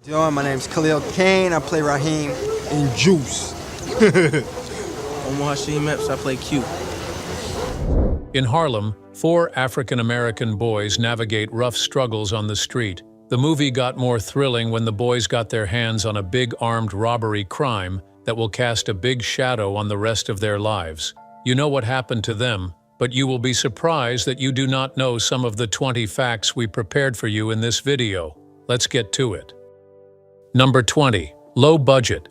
Yo, my name's Khalil Kane. I play Raheem in Juice. Omar, Epps, I play Q. In Harlem, four African-American boys navigate rough struggles on the street. The movie got more thrilling when the boys got their hands on a big armed robbery crime that will cast a big shadow on the rest of their lives. You know what happened to them, but you will be surprised that you do not know some of the 20 facts we prepared for you in this video. Let's get to it. Number 20. Low budget.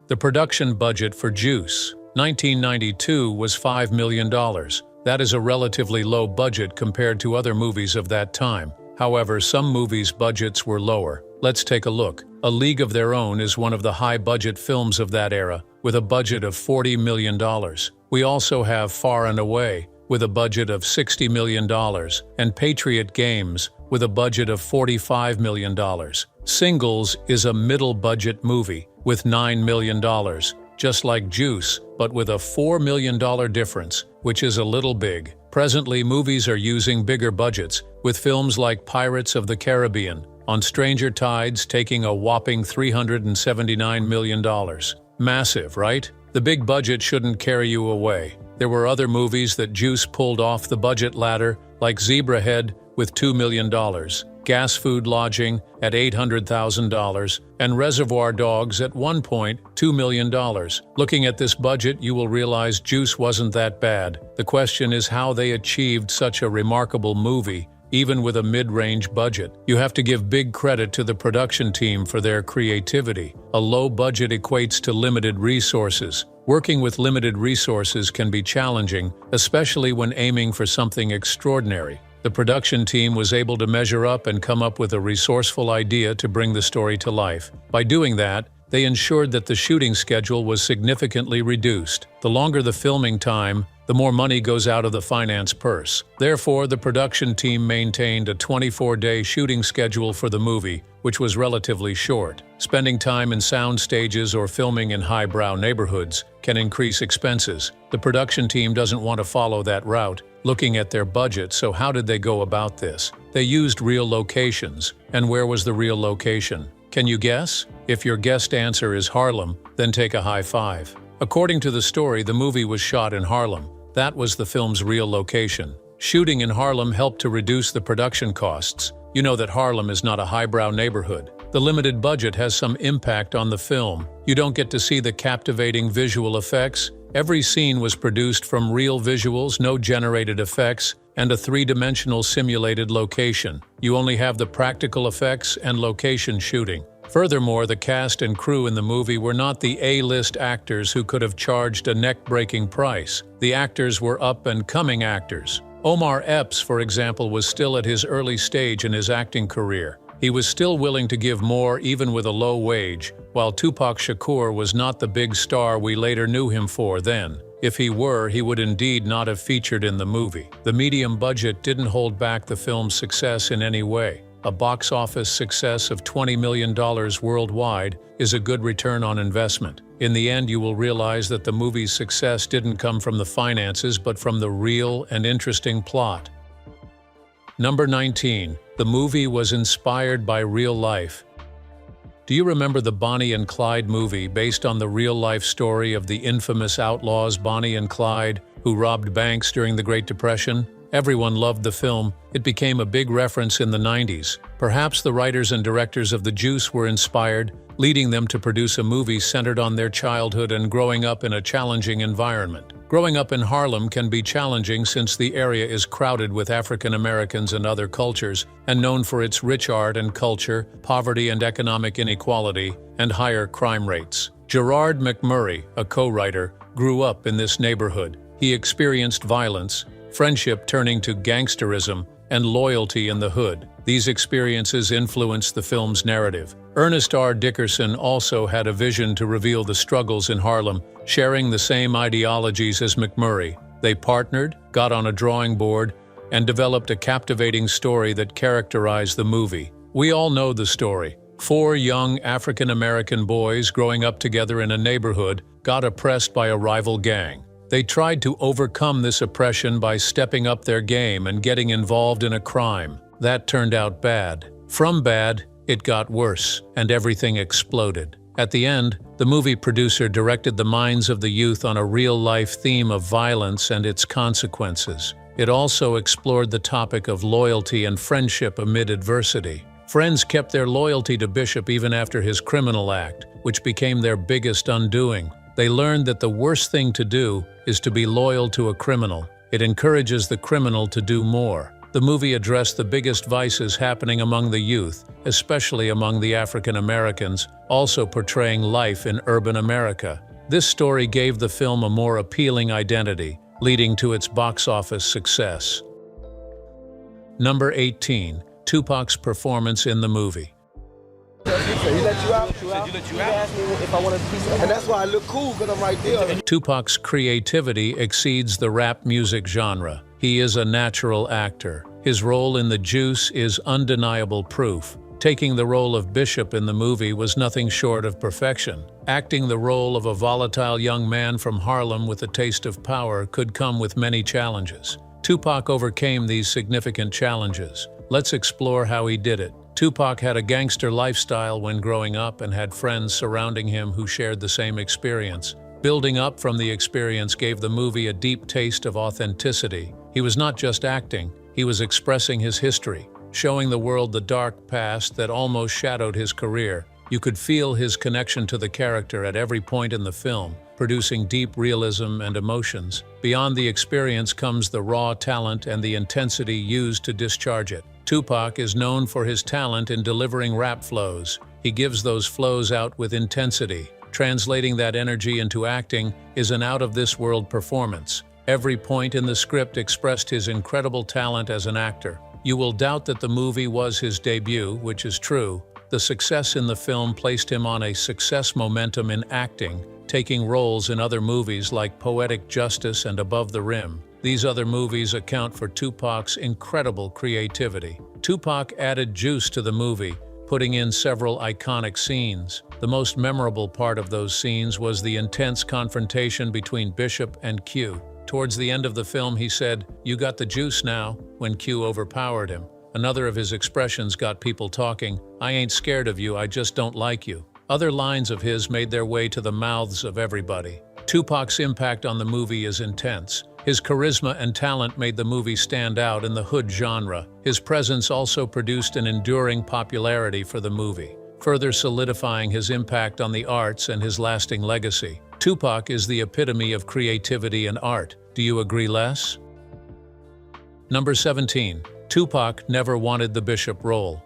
The production budget for Juice, 1992, was $5 million. That is a relatively low budget compared to other movies of that time. However, some movies' budgets were lower. Let's take a look. A League of Their Own is one of the high-budget films of that era, with a budget of $40 million. We also have Far and Away, with a budget of $60 million, and Patriot Games, with a budget of $45 million. Singles is a middle-budget movie, with $9 million, just like Juice, but with a $4 million difference, which is a little big. Presently, movies are using bigger budgets, with films like Pirates of the Caribbean, On Stranger Tides taking a whopping $379 million. Massive, right? The big budget shouldn't carry you away. There were other movies that Juice pulled off the budget ladder, like Zebrahead with $2 million, Gas Food Lodging at $800,000, and Reservoir Dogs at $1.2 million. Looking at this budget, you will realize Juice wasn't that bad. The question is how they achieved such a remarkable movie, even with a mid-range budget. You have to give big credit to the production team for their creativity. A low budget equates to limited resources. Working with limited resources can be challenging, especially when aiming for something extraordinary. The production team was able to measure up and come up with a resourceful idea to bring the story to life. By doing that, they ensured that the shooting schedule was significantly reduced. The longer the filming time, the more money goes out of the finance purse. Therefore, the production team maintained a 24-day shooting schedule for the movie, which was relatively short. Spending time in sound stages or filming in highbrow neighborhoods can increase expenses. The production team doesn't want to follow that route, looking at their budget, so how did they go about this? They used real locations. And where was the real location? Can you guess? If your guessed answer is Harlem, then take a high five. According to the story, the movie was shot in Harlem. That was the film's real location. Shooting in Harlem helped to reduce the production costs. You know that Harlem is not a highbrow neighborhood. The limited budget has some impact on the film. You don't get to see the captivating visual effects. Every scene was produced from real visuals, no generated effects, and a three-dimensional simulated location. You only have the practical effects and location shooting. Furthermore, the cast and crew in the movie were not the A-list actors who could have charged a neck-breaking price. The actors were up-and-coming actors. Omar Epps, for example, was still at his early stage in his acting career. He was still willing to give more even with a low wage, while Tupac Shakur was not the big star we later knew him for then. If he were, he would indeed not have featured in the movie. The medium budget didn't hold back the film's success in any way. A box office success of $20 million worldwide is a good return on investment. In the end, you will realize that the movie's success didn't come from the finances but from the real and interesting plot. Number 19. The movie was inspired by real life. Do you remember the Bonnie and Clyde movie based on the real-life story of the infamous outlaws Bonnie and Clyde, who robbed banks during the Great Depression? Everyone loved the film. It became a big reference in the 90s. Perhaps the writers and directors of The Juice were inspired, leading them to produce a movie centered on their childhood and growing up in a challenging environment. Growing up in Harlem can be challenging since the area is crowded with African Americans and other cultures, and known for its rich art and culture, poverty and economic inequality, and higher crime rates. Gerard McMurray, a co-writer, grew up in this neighborhood. He experienced violence, friendship turning to gangsterism, and loyalty in the hood. These experiences influenced the film's narrative. Ernest R. Dickerson also had a vision to reveal the struggles in Harlem, sharing the same ideologies as McMurray. They partnered, got on a drawing board, and developed a captivating story that characterized the movie. We all know the story. Four young African-American boys growing up together in a neighborhood got oppressed by a rival gang. They tried to overcome this oppression by stepping up their game and getting involved in a crime. That turned out bad. From bad, It got worse, and everything exploded. At the end, the movie producer directed the minds of the youth on a real-life theme of violence and its consequences. It also explored the topic of loyalty and friendship amid adversity. Friends kept their loyalty to Bishop even after his criminal act, which became their biggest undoing. They learned that the worst thing to do is to be loyal to a criminal. It encourages the criminal to do more. The movie addressed the biggest vices happening among the youth, especially among the African Americans, also portraying life in urban America. This story gave the film a more appealing identity, leading to its box office success. Number 18. Tupac's performance in the movie. He let you out. He asked me if I wanted a piece of, and that's why I look cool, because I'm right there. Tupac's creativity exceeds the rap music genre. He is a natural actor. His role in The Juice is undeniable proof. Taking the role of Bishop in the movie was nothing short of perfection. Acting the role of a volatile young man from Harlem with a taste of power could come with many challenges. Tupac overcame these significant challenges. Let's explore how he did it. Tupac had a gangster lifestyle when growing up and had friends surrounding him who shared the same experience. Building up from the experience gave the movie a deep taste of authenticity. He was not just acting, he was expressing his history, showing the world the dark past that almost shadowed his career. You could feel his connection to the character at every point in the film, producing deep realism and emotions. Beyond the experience comes the raw talent and the intensity used to discharge it. Tupac is known for his talent in delivering rap flows. He gives those flows out with intensity. Translating that energy into acting is an out-of-this-world performance. Every point in the script expressed his incredible talent as an actor. You will doubt that the movie was his debut, which is true. The success in the film placed him on a success momentum in acting, taking roles in other movies like Poetic Justice and Above the Rim. These other movies account for Tupac's incredible creativity. Tupac added juice to the movie, putting in several iconic scenes. The most memorable part of those scenes was the intense confrontation between Bishop and Q. Towards the end of the film, he said, "You got the juice now," when Q overpowered him. Another of his expressions got people talking, "I ain't scared of you, I just don't like you." Other lines of his made their way to the mouths of everybody. Tupac's impact on the movie is intense. His charisma and talent made the movie stand out in the hood genre. His presence also produced an enduring popularity for the movie, further solidifying his impact on the arts and his lasting legacy. Tupac is the epitome of creativity and art. Do you agree, Les? Number 17. Tupac never wanted the Bishop role.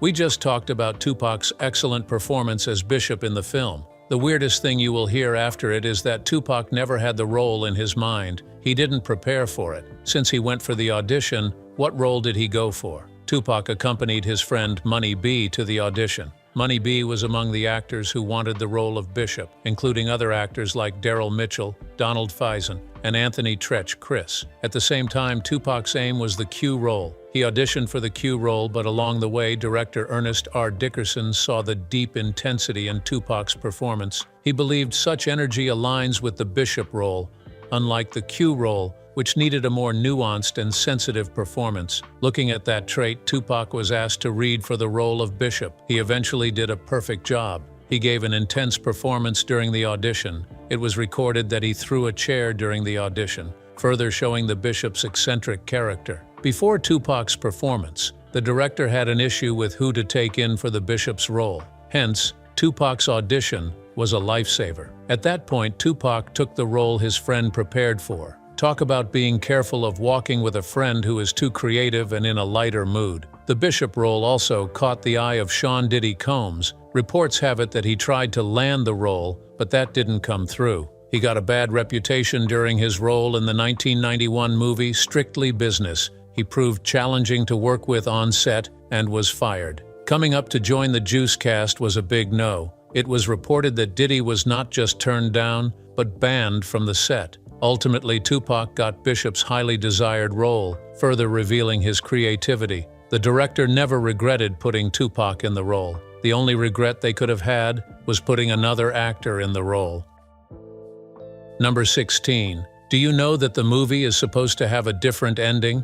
We just talked about Tupac's excellent performance as Bishop in the film. The weirdest thing you will hear after it is that Tupac never had the role in his mind. He didn't prepare for it. Since he went for the audition, what role did he go for? Tupac accompanied his friend Money B to the audition. Money B was among the actors who wanted the role of Bishop, including other actors like Daryl Mitchell, Donald Faison, and Anthony Tretch Chris. At the same time, Tupac's aim was the Q role. He auditioned for the Q role, but along the way, director Ernest R. Dickerson saw the deep intensity in Tupac's performance. He believed such energy aligns with the Bishop role, unlike the Q role, which needed a more nuanced and sensitive performance. Looking at that trait, Tupac was asked to read for the role of Bishop. He eventually did a perfect job. He gave an intense performance during the audition. It was recorded that he threw a chair during the audition, further showing the Bishop's eccentric character. Before Tupac's performance, the director had an issue with who to take in for the Bishop's role. Hence, Tupac's audition was a lifesaver. At that point, Tupac took the role his friend prepared for. Talk about being careful of walking with a friend who is too creative and in a lighter mood. The Bishop role also caught the eye of Sean Diddy Combs. Reports have it that he tried to land the role, but that didn't come through. He got a bad reputation during his role in the 1991 movie Strictly Business. He proved challenging to work with on set and was fired. Coming up to join the Juice cast was a big no. It was reported that Diddy was not just turned down, but banned from the set. Ultimately, Tupac got Bishop's highly desired role, further revealing his creativity. The director never regretted putting Tupac in the role. The only regret they could have had was putting another actor in the role. Number 16. Do you know that the movie is supposed to have a different ending?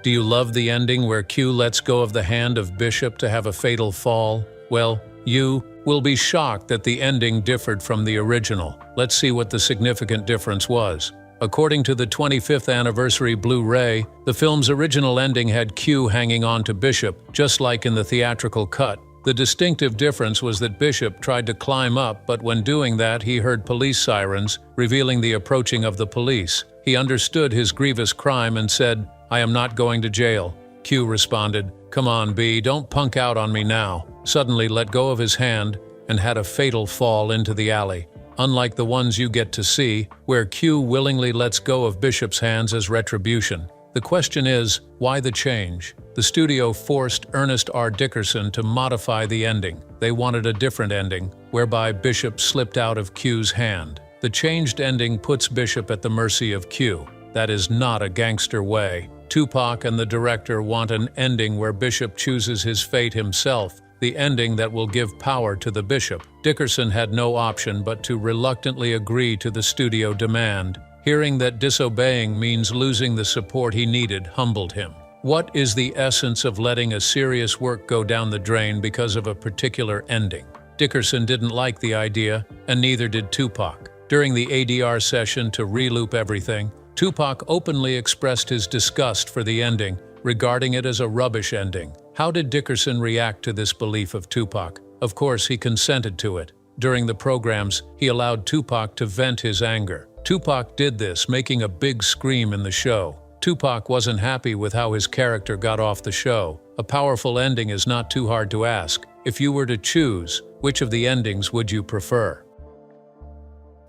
Do you love the ending where Q lets go of the hand of Bishop to have a fatal fall? Well, you will be shocked that the ending differed from the original. Let's see what the significant difference was. According to the 25th anniversary Blu-ray, the film's original ending had Q hanging on to Bishop, just like in the theatrical cut. The distinctive difference was that Bishop tried to climb up, but when doing that, he heard police sirens, revealing the approaching of the police. He understood his grievous crime and said, "I am not going to jail." Q responded, "Come on, B, don't punk out on me now." Suddenly let go of his hand and had a fatal fall into the alley. Unlike the ones you get to see, where Q willingly lets go of Bishop's hands as retribution. The question is, why the change? The studio forced Ernest R. Dickerson to modify the ending. They wanted a different ending, whereby Bishop slipped out of Q's hand. The changed ending puts Bishop at the mercy of Q. That is not a gangster way. Tupac and the director want an ending where Bishop chooses his fate himself, the ending that will give power to the Bishop. Dickerson had no option but to reluctantly agree to the studio demand. Hearing that disobeying means losing the support he needed humbled him. What is the essence of letting a serious work go down the drain because of a particular ending? Dickerson didn't like the idea, and neither did Tupac. During the ADR session to reloop everything, Tupac openly expressed his disgust for the ending, regarding it as a rubbish ending. How did Dickerson react to this belief of Tupac? Of course, he consented to it. During the programs, he allowed Tupac to vent his anger. Tupac did this, making a big scream in the show. Tupac wasn't happy with how his character got off the show. A powerful ending is not too hard to ask. If you were to choose, which of the endings would you prefer?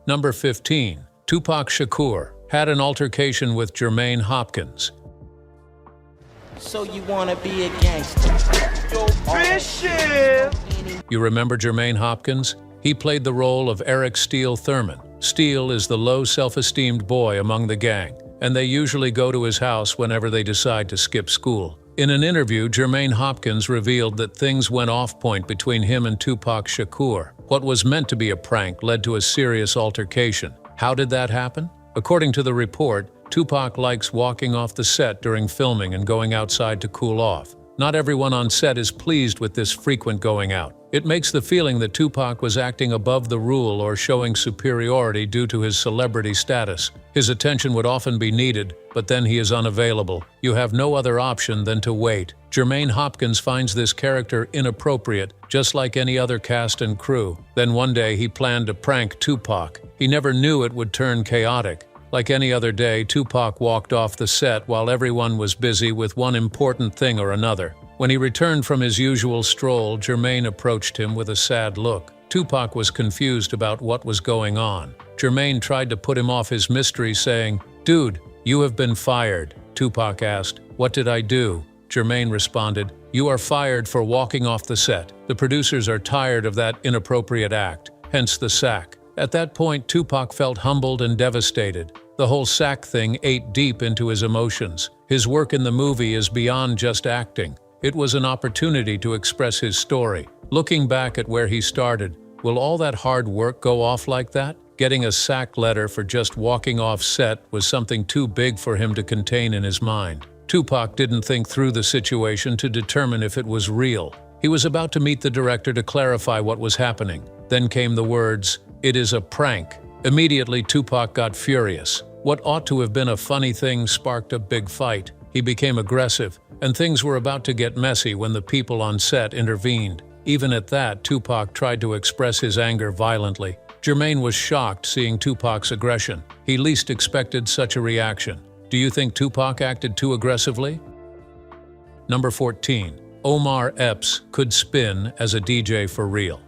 Number 15. Tupac Shakur had an altercation with Jermaine Hopkins. So you wanna be a gangster? Yo, Bishop! You remember Jermaine Hopkins? He played the role of Eric Steele Thurman. Steele is the low self-esteemed boy among the gang, and they usually go to his house whenever they decide to skip school. In an interview, Jermaine Hopkins revealed that things went off point between him and Tupac Shakur. What was meant to be a prank led to a serious altercation. How did that happen? According to the report, Tupac likes walking off the set during filming and going outside to cool off. Not everyone on set is pleased with this frequent going out. It makes the feeling that Tupac was acting above the rule or showing superiority due to his celebrity status. His attention would often be needed, but then he is unavailable. You have no other option than to wait. Jermaine Hopkins finds this character inappropriate, just like any other cast and crew. Then one day he planned to prank Tupac. He never knew it would turn chaotic. Like any other day, Tupac walked off the set while everyone was busy with one important thing or another. When he returned from his usual stroll, Jermaine approached him with a sad look. Tupac was confused about what was going on. Jermaine tried to put him off his mystery, saying, "Dude, you have been fired." Tupac asked, "What did I do?" Jermaine responded, "You are fired for walking off the set. The producers are tired of that inappropriate act, hence the sack." At that point, Tupac felt humbled and devastated. The whole sack thing ate deep into his emotions. His work in the movie is beyond just acting. It was an opportunity to express his story. Looking back at where he started, will all that hard work go off like that? Getting a sack letter for just walking off set was something too big for him to contain in his mind. Tupac didn't think through the situation to determine if it was real. He was about to meet the director to clarify what was happening. Then came the words, "It is a prank." Immediately, Tupac got furious. What ought to have been a funny thing sparked a big fight. He became aggressive, and things were about to get messy when the people on set intervened. Even at that, Tupac tried to express his anger violently. Jermaine was shocked seeing Tupac's aggression. He least expected such a reaction. Do you think Tupac acted too aggressively? Number 14. Omar Epps could spin as a DJ for real.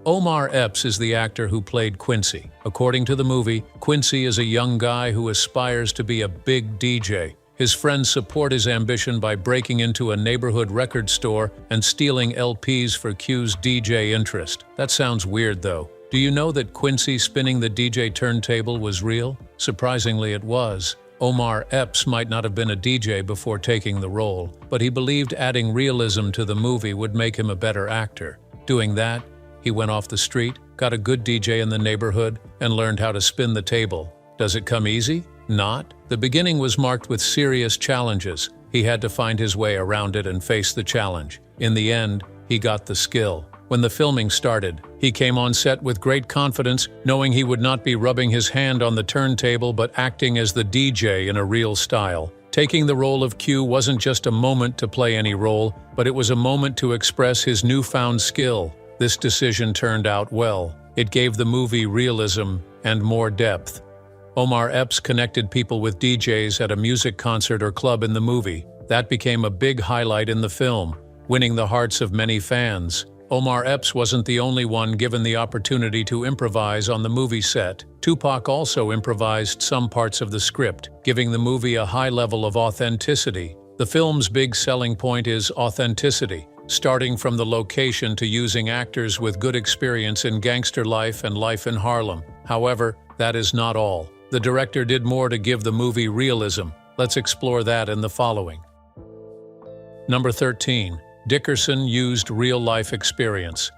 Omar Epps is the actor who played Quincy. According to the movie, Quincy is a young guy who aspires to be a big DJ. His friends support his ambition by breaking into a neighborhood record store and stealing LPs for Q's DJ interest. That sounds weird though. Do you know that Quincy spinning the DJ turntable was real? Surprisingly, it was. Omar Epps might not have been a DJ before taking the role, but he believed adding realism to the movie would make him a better actor. Doing that, he went off the street, got a good DJ in the neighborhood, and learned how to spin the table. Does it come easy? Not. The beginning was marked with serious challenges. He had to find his way around it and face the challenge. In the end, he got the skill. When the filming started, he came on set with great confidence, knowing he would not be rubbing his hand on the turntable but acting as the DJ in a real style. Taking the role of Q wasn't just a moment to play any role, but it was a moment to express his newfound skill. This decision turned out well. It gave the movie realism and more depth. Omar Epps connected people with DJs at a music concert or club in the movie. That became a big highlight in the film, winning the hearts of many fans. Omar Epps wasn't the only one given the opportunity to improvise on the movie set. Tupac also improvised some parts of the script, giving the movie a high level of authenticity. The film's big selling point is authenticity, starting from the location to using actors with good experience in gangster life and life in Harlem. However, that is not all. The director did more to give the movie realism. Let's explore that in the following. Number 13. Dickerson used real-life experience.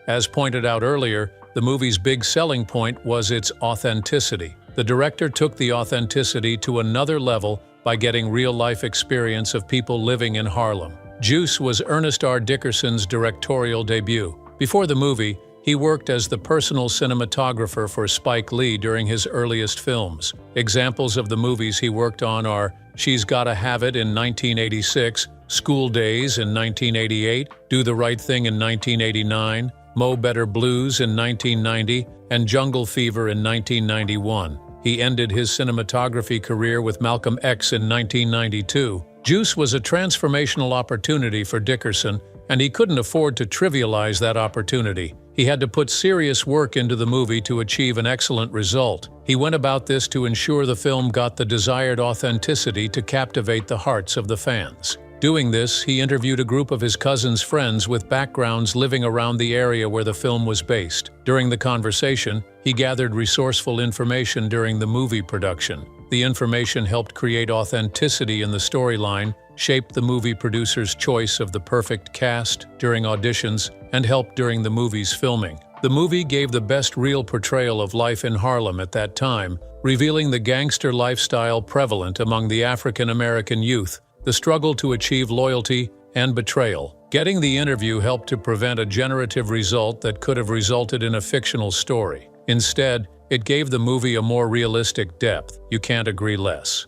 As pointed out earlier, the movie's big selling point was its authenticity. The director took the authenticity to another level by getting real-life experience of people living in Harlem. Juice was Ernest R. Dickerson's directorial debut. Before the movie, he worked as the personal cinematographer for Spike Lee during his earliest films. Examples of the movies he worked on are She's Gotta Have It in 1986, School Days in 1988, Do the Right Thing in 1989, Mo Better Blues in 1990, and Jungle Fever in 1991. He ended his cinematography career with Malcolm X in 1992. Juice was a transformational opportunity for Dickerson, and he couldn't afford to trivialize that opportunity. He had to put serious work into the movie to achieve an excellent result. He went about this to ensure the film got the desired authenticity to captivate the hearts of the fans. Doing this, he interviewed a group of his cousin's friends with backgrounds living around the area where the film was based. During the conversation, he gathered resourceful information during the movie production. The information helped create authenticity in the storyline, shaped the movie producer's choice of the perfect cast during auditions, and helped during the movie's filming. The movie gave the best real portrayal of life in Harlem at that time, revealing the gangster lifestyle prevalent among the African American youth, the struggle to achieve loyalty, and betrayal. Getting the interview helped to prevent a generative result that could have resulted in a fictional story. Instead, it gave the movie a more realistic depth. You can't agree less.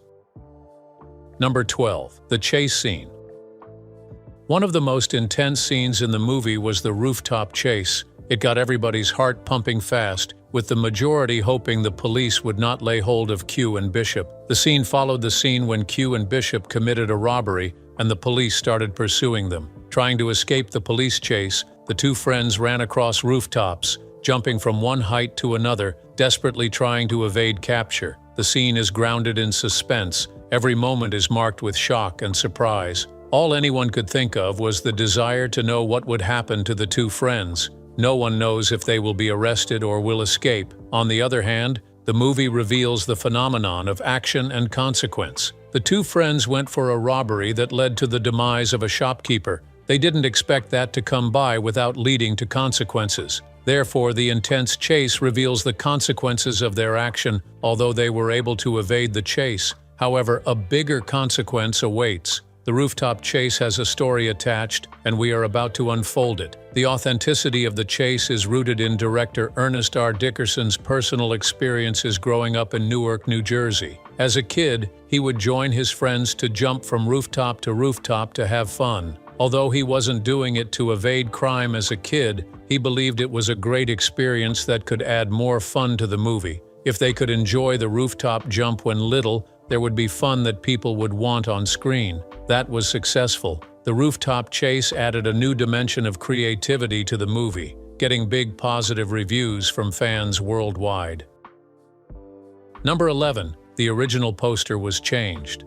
Number 12. The chase scene. One of the most intense scenes in the movie was the rooftop chase. It got everybody's heart pumping fast, with the majority hoping the police would not lay hold of Q and Bishop. The scene followed the scene when Q and Bishop committed a robbery and the police started pursuing them. Trying to escape the police chase, the two friends ran across rooftops, jumping from one height to another, desperately trying to evade capture. The scene is grounded in suspense. Every moment is marked with shock and surprise. All anyone could think of was the desire to know what would happen to the two friends. No one knows if they will be arrested or will escape. On the other hand, the movie reveals the phenomenon of action and consequence. The two friends went for a robbery that led to the demise of a shopkeeper. They didn't expect that to come by without leading to consequences. Therefore, the intense chase reveals the consequences of their action, although they were able to evade the chase. However, a bigger consequence awaits. The rooftop chase has a story attached, and we are about to unfold it. The authenticity of the chase is rooted in director Ernest R. Dickerson's personal experiences growing up in Newark, New Jersey. As a kid, he would join his friends to jump from rooftop to have fun. Although he wasn't doing it to evade crime as a kid, he believed it was a great experience that could add more fun to the movie. If they could enjoy the rooftop jump when little, there would be fun that people would want on screen. That was successful. The rooftop chase added a new dimension of creativity to the movie, getting big positive reviews from fans worldwide. Number 11. The original poster was changed.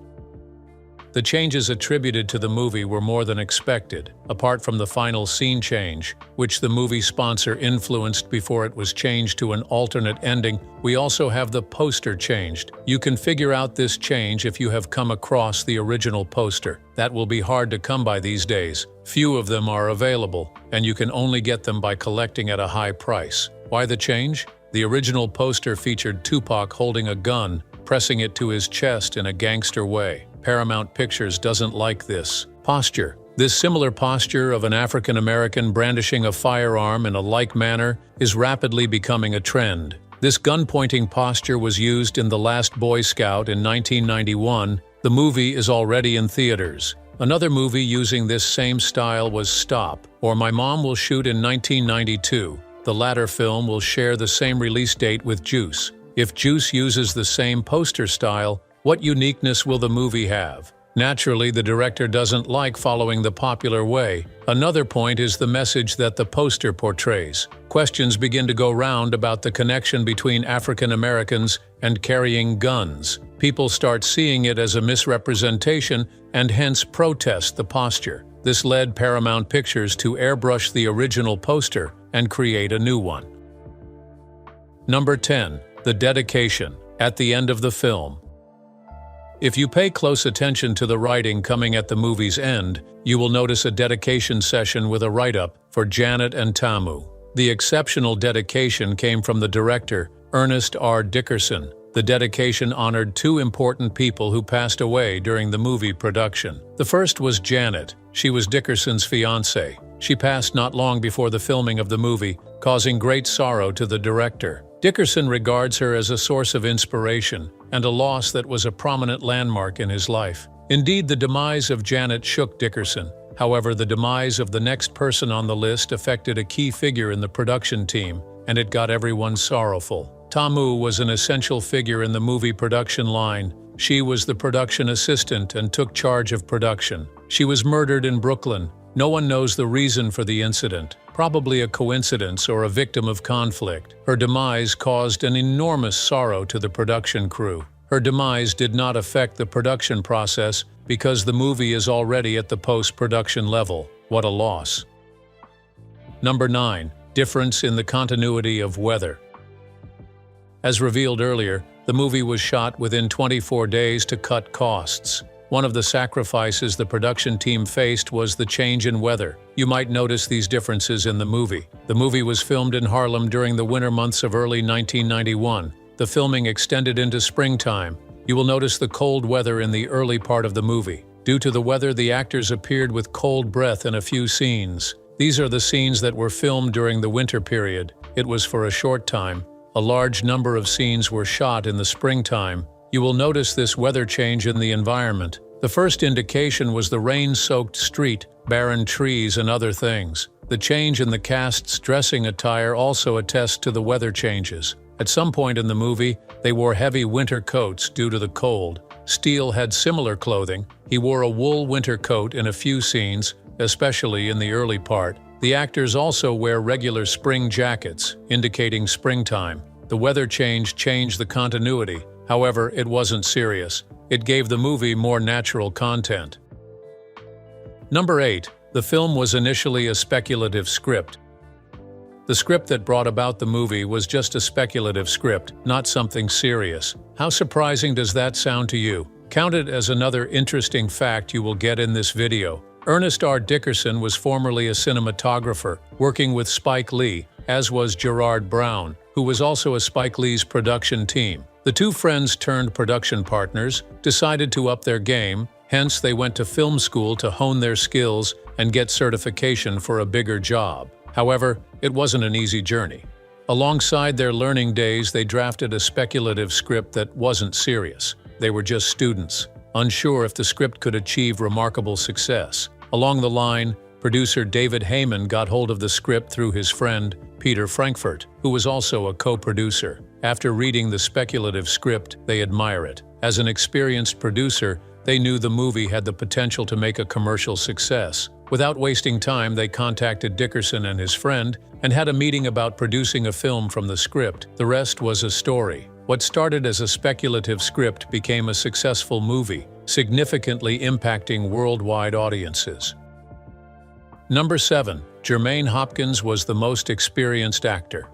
The changes attributed to the movie were more than expected. Apart from the final scene change, which the movie sponsor influenced before it was changed to an alternate ending, we also have the poster changed. You can figure out this change if you have come across the original poster. That will be hard to come by these days. Few of them are available, and you can only get them by collecting at a high price. Why the change? The original poster featured Tupac holding a gun, pressing it to his chest in a gangster way. Paramount Pictures doesn't like this. Posture. This similar posture of an African American brandishing a firearm in a like manner is rapidly becoming a trend. This gun-pointing posture was used in The Last Boy Scout in 1991. The movie is already in theaters. Another movie using this same style was Stop, or My Mom Will Shoot in 1992. The latter film will share the same release date with Juice. If Juice uses the same poster style, what uniqueness will the movie have? Naturally, the director doesn't like following the popular way. Another point is the message that the poster portrays. Questions begin to go round about the connection between African Americans and carrying guns. People start seeing it as a misrepresentation and hence protest the posture. This led Paramount Pictures to airbrush the original poster and create a new one. Number 10. The dedication. At the end of the film. If you pay close attention to the writing coming at the movie's end, you will notice a dedication session with a write-up for Janet and Tamu. The exceptional dedication came from the director, Ernest R. Dickerson. The dedication honored two important people who passed away during the movie production. The first was Janet. She was Dickerson's fiancée. She passed not long before the filming of the movie, causing great sorrow to the director. Dickerson regards her as a source of inspiration and a loss that was a prominent landmark in his life. Indeed, the demise of Janet shook Dickerson. However, the demise of the next person on the list affected a key figure in the production team, and it got everyone sorrowful. Tamu was an essential figure in the movie production line. She was the production assistant and took charge of production. She was murdered in Brooklyn. No one knows the reason for the incident, probably a coincidence or a victim of conflict. Her demise caused an enormous sorrow to the production crew. Her demise did not affect the production process because the movie is already at the post-production level. What a loss. Number 9. Difference in the continuity of weather. As revealed earlier, the movie was shot within 24 days to cut costs. One of the sacrifices the production team faced was the change in weather. You might notice these differences in the movie. The movie was filmed in Harlem during the winter months of early 1991. The filming extended into springtime. You will notice the cold weather in the early part of the movie. Due to the weather, the actors appeared with cold breath in a few scenes. These are the scenes that were filmed during the winter period. It was for a short time. A large number of scenes were shot in the springtime. You will notice this weather change in the environment. The first indication was the rain-soaked street, barren trees, and other things. The change in the cast's dressing attire also attests to the weather changes. At some point in the movie, they wore heavy winter coats due to the cold. Steele had similar clothing. He wore a wool winter coat in a few scenes, especially in the early part. The actors also wear regular spring jackets, indicating springtime. The weather change changed the continuity. However, it wasn't serious. It gave the movie more natural content. Number 8. The film was initially a speculative script. The script that brought about the movie was just a speculative script, not something serious. How surprising does that sound to you? Count it as another interesting fact you will get in this video. Ernest R. Dickerson was formerly a cinematographer, working with Spike Lee, as was Gerard Brown, who was also a Spike Lee's production team. The two friends turned production partners, decided to up their game, hence they went to film school to hone their skills and get certification for a bigger job. However, it wasn't an easy journey. Alongside their learning days, they drafted a speculative script that wasn't serious. They were just students, unsure if the script could achieve remarkable success. Along the line, producer David Heyman got hold of the script through his friend, Peter Frankfurt, who was also a co-producer. After reading the speculative script, they admire it. As an experienced producer, they knew the movie had the potential to make a commercial success. Without wasting time, they contacted Dickerson and his friend and had a meeting about producing a film from the script. The rest was a story. What started as a speculative script became a successful movie, significantly impacting worldwide audiences. Number 7. Jermaine Hopkins was the most experienced actor.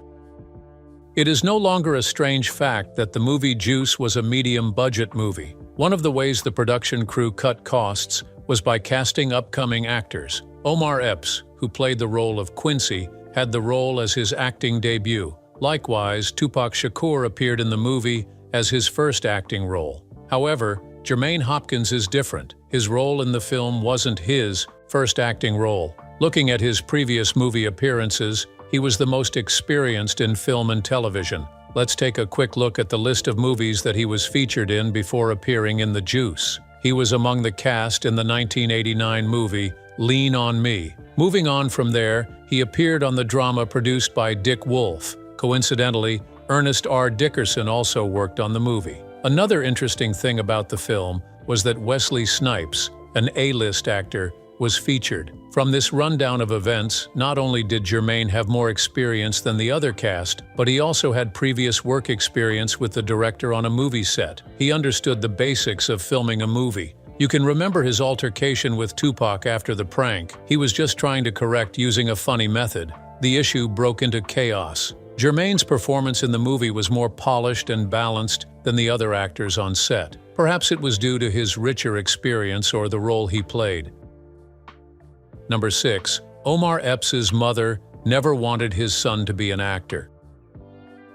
It is no longer a strange fact that the movie Juice was a medium-budget movie. One of the ways the production crew cut costs was by casting upcoming actors. Omar Epps, who played the role of Quincy, had the role as his acting debut. Likewise, Tupac Shakur appeared in the movie as his first acting role. However, Jermaine Hopkins is different. His role in the film wasn't his first acting role. Looking at his previous movie appearances, he was the most experienced in film and television. Let's take a quick look at the list of movies that he was featured in before appearing in The Juice. He was among the cast in the 1989 movie Lean on Me. Moving on from there, he appeared on the drama produced by Dick Wolf. Coincidentally, Ernest R. Dickerson also worked on the movie. Another interesting thing about the film was that Wesley Snipes, an A-list actor, was featured. From this rundown of events, not only did Jermaine have more experience than the other cast, but he also had previous work experience with the director on a movie set. He understood the basics of filming a movie. You can remember his altercation with Tupac after the prank. He was just trying to correct using a funny method. The issue broke into chaos. Jermaine's performance in the movie was more polished and balanced than the other actors on set. Perhaps it was due to his richer experience or the role he played. Number 6. Omar Epps' mother never wanted his son to be an actor.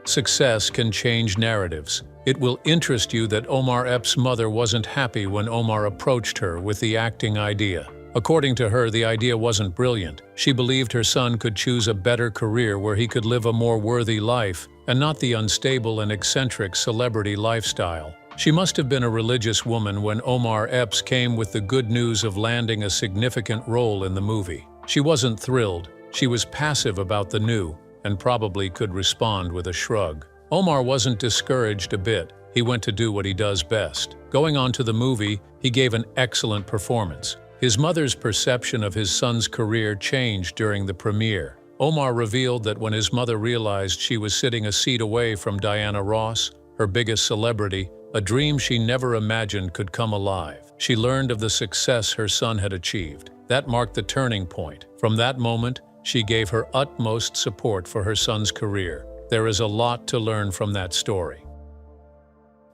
Success can change narratives. It will interest you that Omar Epps' mother wasn't happy when Omar approached her with the acting idea. According to her, the idea wasn't brilliant. She believed her son could choose a better career where he could live a more worthy life and not the unstable and eccentric celebrity lifestyle. She must have been a religious woman when Omar Epps came with the good news of landing a significant role in the movie. She wasn't thrilled. She was passive about the new and probably could respond with a shrug. Omar wasn't discouraged a bit. He went to do what he does best. Going on to the movie, he gave an excellent performance. His mother's perception of his son's career changed during the premiere. Omar revealed that when his mother realized she was sitting a seat away from Diana Ross, her biggest celebrity, a dream she never imagined could come alive. She learned of the success her son had achieved. That marked the turning point. From that moment, she gave her utmost support for her son's career. There is a lot to learn from that story.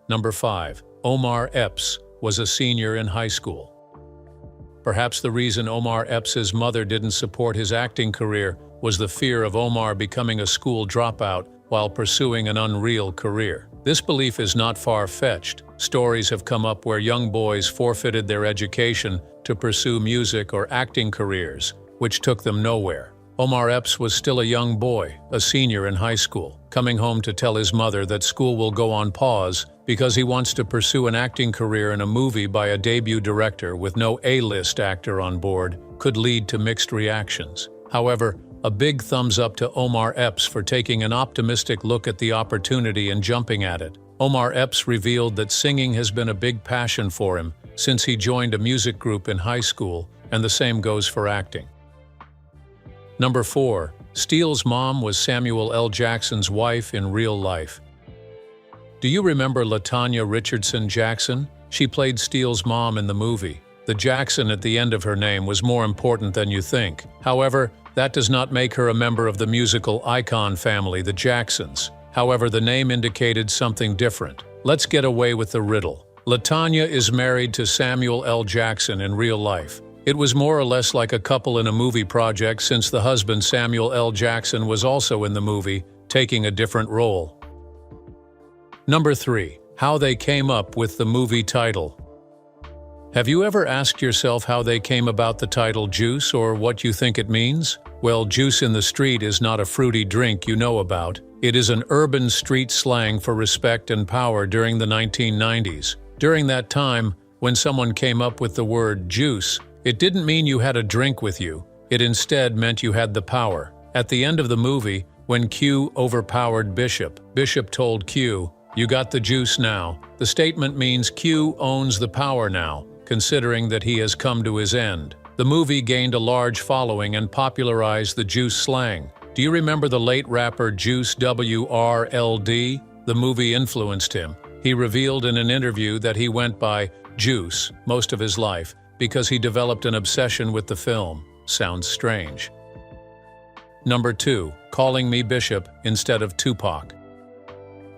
Number 5. Omar Epps was a senior in high school. Perhaps the reason Omar Epps' mother didn't support his acting career was the fear of Omar becoming a school dropout while pursuing an unreal career. This belief is not far-fetched. Stories have come up where young boys forfeited their education to pursue music or acting careers, which took them nowhere. Omar Epps was still a young boy, a senior in high school, coming home to tell his mother that school will go on pause because he wants to pursue an acting career in a movie by a debut director with no A-list actor on board could lead to mixed reactions. However, a big thumbs up to Omar Epps for taking an optimistic look at the opportunity and jumping at it. Omar Epps revealed that singing has been a big passion for him since he joined a music group in high school, and the same goes for acting. Number 4. Steele's mom was Samuel L. Jackson's wife in real life. Do you remember LaTanya Richardson Jackson? She played Steele's mom in the movie. The Jackson at the end of her name was more important than you think. However, that does not make her a member of the musical icon family, the Jacksons. However, the name indicated something different. Let's get away with the riddle. LaTanya is married to Samuel L. Jackson in real life. It was more or less like a couple in a movie project since the husband Samuel L. Jackson was also in the movie, taking a different role. Number 3. How they came up with the movie title. Have you ever asked yourself how they came about the title Juice or what you think it means? Well, juice in the street is not a fruity drink you know about. It is an urban street slang for respect and power during the 1990s. During that time, when someone came up with the word juice, it didn't mean you had a drink with you. It instead meant you had the power. At the end of the movie, when Q overpowered Bishop, Bishop told Q, "You got the juice now." The statement means Q owns the power now, considering that he has come to his end. The movie gained a large following and popularized the juice slang. Do you remember the late rapper Juice WRLD? The movie influenced him. He revealed in an interview that he went by Juice most of his life because he developed an obsession with the film. Sounds strange. Number 2. Calling Me Bishop instead of Tupac.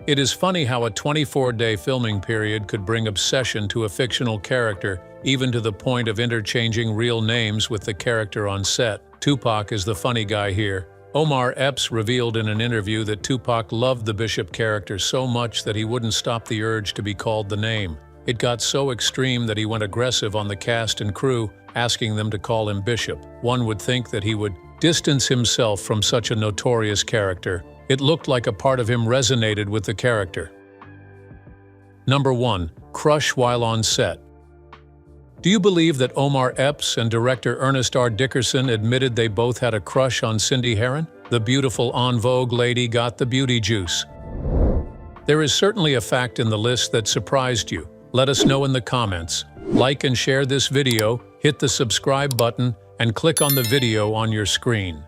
It is funny how a 24-day filming period could bring obsession to a fictional character, even to the point of interchanging real names with the character on set. Tupac is the funny guy here. Omar Epps revealed in an interview that Tupac loved the Bishop character so much that he wouldn't stop the urge to be called the name. It got so extreme that he went aggressive on the cast and crew, asking them to call him Bishop. One would think that he would distance himself from such a notorious character. It looked like a part of him resonated with the character. Number 1. Crush while on set. Do you believe that Omar Epps and director Ernest R. Dickerson admitted they both had a crush on Cindy Herron? The beautiful en vogue lady got the beauty juice. There is certainly a fact in the list that surprised you. Let us know in the comments. Like and share this video, hit the subscribe button, and click on the video on your screen.